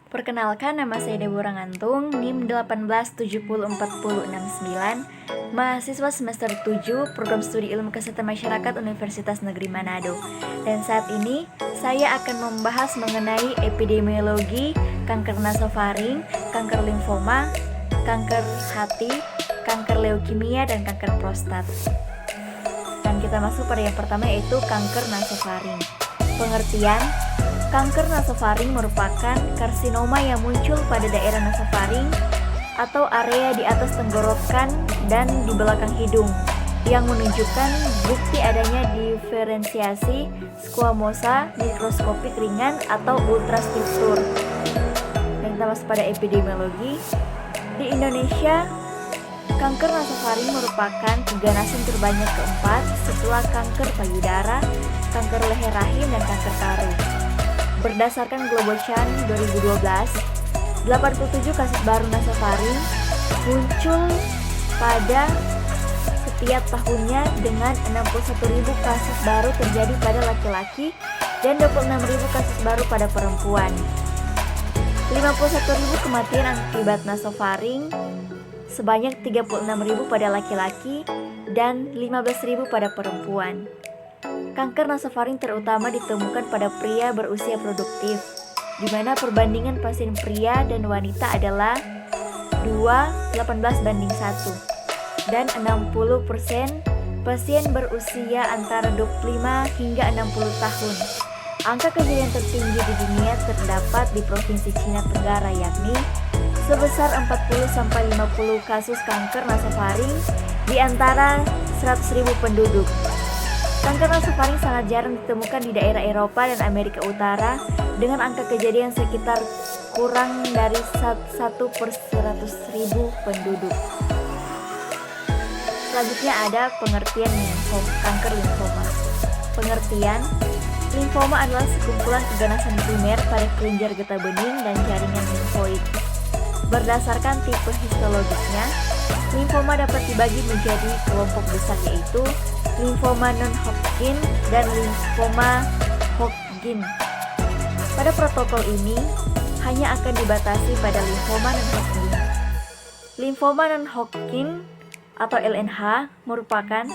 Perkenalkan, nama saya Deborah Ngantung, NIM 187040669, mahasiswa semester 7 Program Studi Ilmu Kesehatan Masyarakat Universitas Negeri Manado. Dan saat ini saya akan membahas mengenai epidemiologi kanker nasofaring, kanker limfoma, kanker hati, kanker leukemia, dan kanker prostat. Dan kita masuk pada yang pertama, yaitu kanker nasofaring. Pengertian: kanker nasofaring merupakan karsinoma yang muncul pada daerah nasofaring atau area di atas tenggorokan dan di belakang hidung yang menunjukkan bukti adanya diferensiasi squamosa mikroskopik ringan atau ultrastruktur. Dan kita masuk pada epidemiologi. Di Indonesia, kanker nasofaring merupakan keganasan terbanyak keempat setelah kanker payudara, kanker leher rahim, dan kanker paru. Berdasarkan Globochan 2012, 87 kasus baru nasofaring muncul pada setiap tahunnya dengan 61.000 kasus baru terjadi pada laki-laki dan 26.000 kasus baru pada perempuan. 51.000 kematian akibat nasofaring, sebanyak 36.000 pada laki-laki dan 15.000 pada perempuan. Kanker nasofaring terutama ditemukan pada pria berusia produktif, di mana perbandingan pasien pria dan wanita adalah 2:18:1, dan 60% pasien berusia antara 25 hingga 60 tahun. Angka kejadian tertinggi di dunia terdapat di Provinsi Cina Tenggara, yakni sebesar 40-50 kasus kanker nasofaring di antara 100.000 penduduk. Kanker nasofaring sangat jarang ditemukan di daerah Eropa dan Amerika Utara dengan angka kejadian sekitar kurang dari 1/100.000 penduduk. Selanjutnya ada pengertian kanker limfoma. Pengertian: limfoma adalah sekumpulan keganasan primer pada kelenjar getah bening dan jaringan limfoid. Berdasarkan tipe histologisnya, limfoma dapat dibagi menjadi kelompok besar, yaitu limfoma non-Hodgkin dan limfoma Hodgkin. Pada protokol ini hanya akan dibatasi pada limfoma non-Hodgkin. Limfoma non-Hodgkin atau LNH merupakan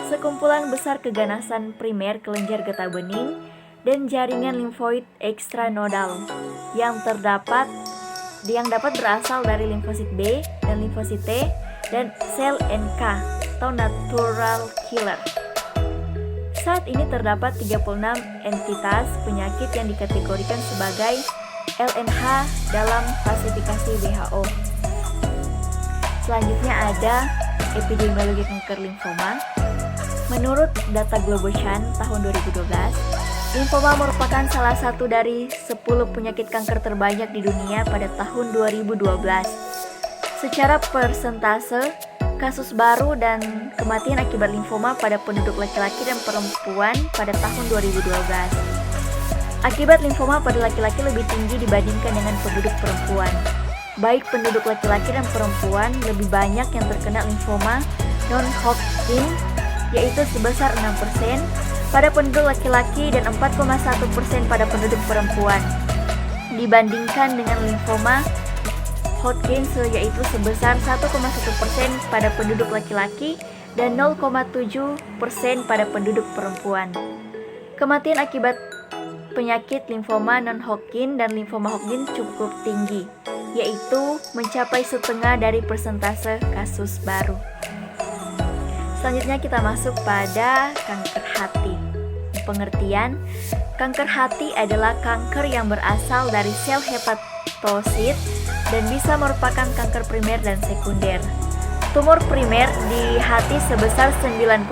sekumpulan besar keganasan primer kelenjar getah bening dan jaringan limfoid ekstranodal yang dapat berasal dari limfosit B dan limfosit T dan sel NK atau natural killer. Saat ini terdapat 36 entitas penyakit yang dikategorikan sebagai LNH dalam klasifikasi WHO. Selanjutnya ada epidemiologi kanker limfoma. Menurut data Globochan tahun 2012, limfoma merupakan salah satu dari 10 penyakit kanker terbanyak di dunia pada tahun 2012. Secara persentase, kasus baru dan kematian akibat limfoma pada penduduk laki-laki dan perempuan pada tahun 2012. Akibat limfoma pada laki-laki lebih tinggi dibandingkan dengan penduduk perempuan. Baik penduduk laki-laki dan perempuan lebih banyak yang terkena limfoma non-Hodgkin, yaitu sebesar 6% pada penduduk laki-laki dan 4,1% pada penduduk perempuan, dibandingkan dengan limfoma Hodgkin, yaitu sebesar 1,1% pada penduduk laki-laki dan 0,7% pada penduduk perempuan. Kematian akibat penyakit limfoma non-Hodgkin dan limfoma Hodgkin cukup tinggi, yaitu mencapai setengah dari persentase kasus baru. Selanjutnya kita masuk pada kanker hati. Pengertian: kanker hati adalah kanker yang berasal dari sel hepatosit dan bisa merupakan kanker primer dan sekunder. Tumor primer di hati sebesar 90%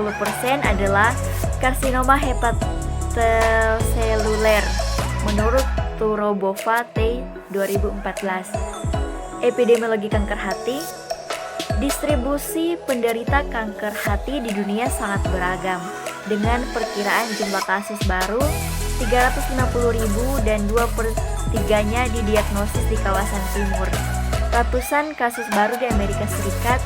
adalah karsinoma hepatoseluler menurut Turobova T 2014. Epidemiologi kanker hati. Distribusi penderita kanker hati di dunia sangat beragam, dengan perkiraan jumlah kasus baru 350.000 dan 2/3-nya didiagnosis di kawasan timur. Ratusan kasus baru di Amerika Serikat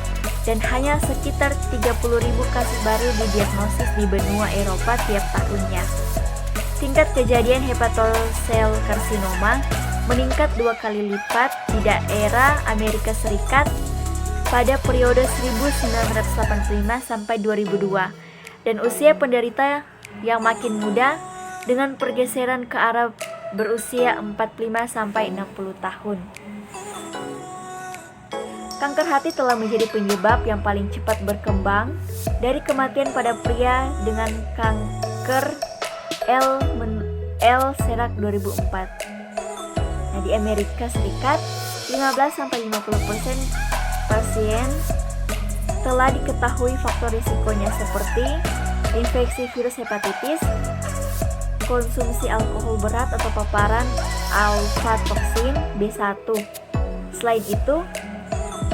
dan hanya sekitar 30.000 kasus baru didiagnosis di benua Eropa tiap tahunnya. Tingkat kejadian hepatosel karsinoma meningkat 2 kali lipat di daerah Amerika Serikat pada periode 1985 sampai 2002, dan usia penderita yang makin muda dengan pergeseran ke arah berusia 45 sampai 60 tahun. Kanker hati telah menjadi penyebab yang paling cepat berkembang dari kematian pada pria dengan kanker L-Serak 2004. Nah, di Amerika Serikat, 15-50% pasien telah diketahui faktor risikonya seperti infeksi virus hepatitis, konsumsi alkohol berat atau paparan alfa toksin B1. Selain itu,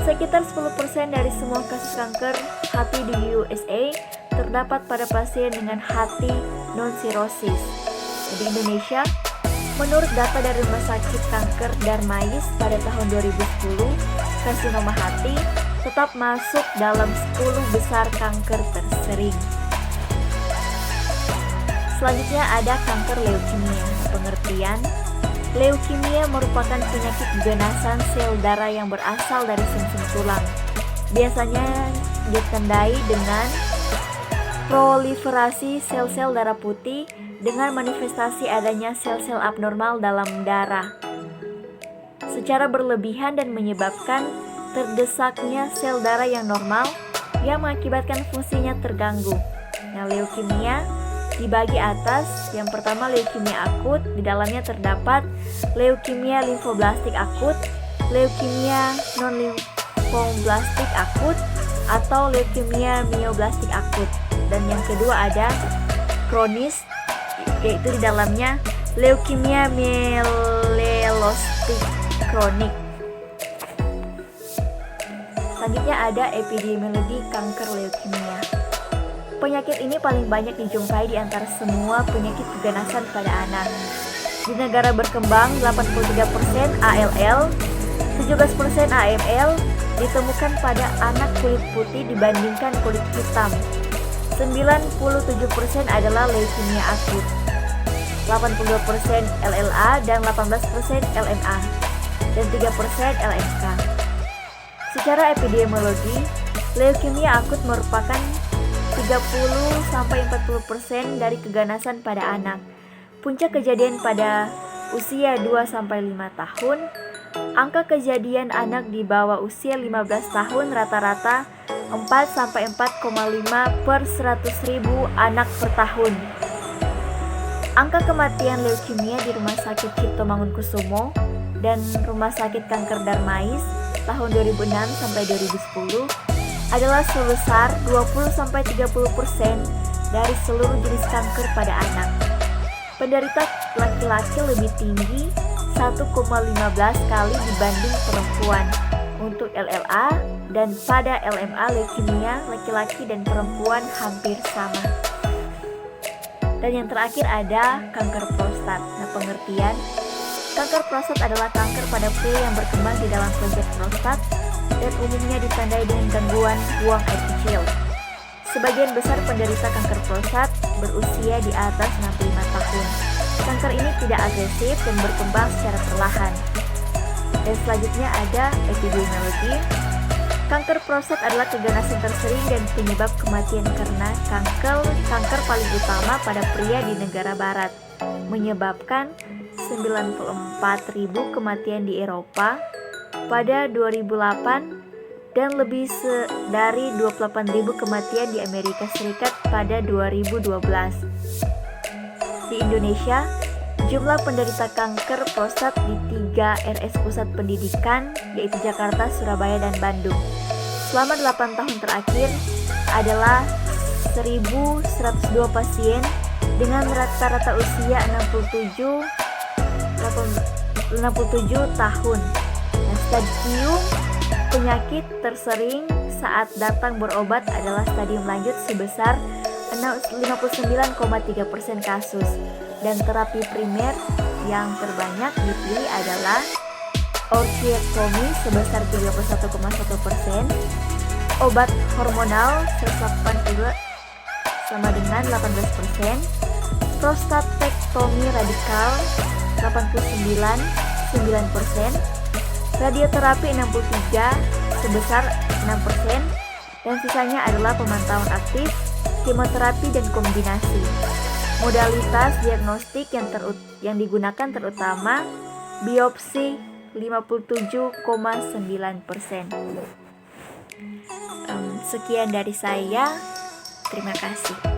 sekitar 10% dari semua kasus kanker hati di USA terdapat pada pasien dengan hati non-sirosis. Di Indonesia, menurut data dari Rumah Sakit Kanker Darmais pada tahun 2010, karsinoma hati tetap masuk dalam 10 besar kanker tersering. Selanjutnya ada kanker leukemia. Pengertian: leukemia merupakan penyakit keganasan sel darah yang berasal dari sumsum tulang. Biasanya ditandai dengan proliferasi sel-sel darah putih dengan manifestasi adanya sel-sel abnormal dalam darah secara berlebihan dan menyebabkan terdesaknya sel darah yang normal yang mengakibatkan fungsinya terganggu. Nah, leukemia dibagi atas. Yang pertama, leukemia akut. Di dalamnya terdapat leukemia limfoblastik akut, leukemia non-limfoblastik akut, atau leukemia mioblastik akut. Dan yang kedua ada kronis, yaitu di dalamnya leukemia mielocytic kronik. Selanjutnya ada epidemiologi kanker leukemia. Penyakit ini paling banyak dijumpai di antara semua penyakit keganasan pada anak. Di negara berkembang, 83% ALL, 17% AML ditemukan pada anak kulit putih dibandingkan kulit hitam. 97% adalah leukemia akut, 82% LLA dan 18% LNA, dan 3% LNK. Secara epidemiologi, leukemia akut merupakan 30-40% dari keganasan pada anak. Puncak kejadian pada usia 2-5 tahun. Angka kejadian anak di bawah usia 15 tahun rata-rata 4-4,5 per 100.000 anak per tahun. Angka kematian leukemia di Rumah Sakit Cipto Mangunkusumo dan Rumah Sakit Kanker Darmais tahun 2006 sampai 2010 adalah sebesar 20-30% dari seluruh jenis kanker pada anak. Penderita laki-laki lebih tinggi 1,15 kali dibanding perempuan untuk LLA, dan pada LMA leukemia laki-laki dan perempuan hampir sama. Dan yang terakhir ada kanker prostat. Nah, pengertian: kanker prostat adalah kanker pada pria yang berkembang di dalam kelenjar prostat dan umumnya ditandai dengan gangguan buang air kecil. Sebagian besar penderita kanker prostat berusia di atas 65 tahun. Kanker ini tidak agresif dan berkembang secara perlahan. Dan selanjutnya ada epidemiologi. Kanker prostat adalah keganasan tersering dan penyebab kematian karena kanker paling utama pada pria di negara barat, menyebabkan 94.000 kematian di Eropa pada 2008 dan lebih dari 28.000 kematian di Amerika Serikat pada 2012. Di Indonesia, jumlah penderita kanker prostat di 3 RS Pusat Pendidikan, yaitu Jakarta, Surabaya, dan Bandung, selama 8 tahun terakhir adalah 1.102 pasien dengan rata-rata usia 67 tahun. Nah, stadium penyakit tersering saat datang berobat adalah stadium lanjut sebesar 59,3% kasus, dan terapi primer yang terbanyak dipilih adalah orchiektomi sebesar 31,1%, obat hormonal sesapantidur sama dengan 18%, prostatektomi radikal 89, radioterapi 63 sebesar 6%, dan sisanya adalah pemantauan aktif, kemoterapi, dan kombinasi. Modalitas diagnostik yang digunakan terutama biopsi 57,9%. Sekian dari saya. Terima kasih.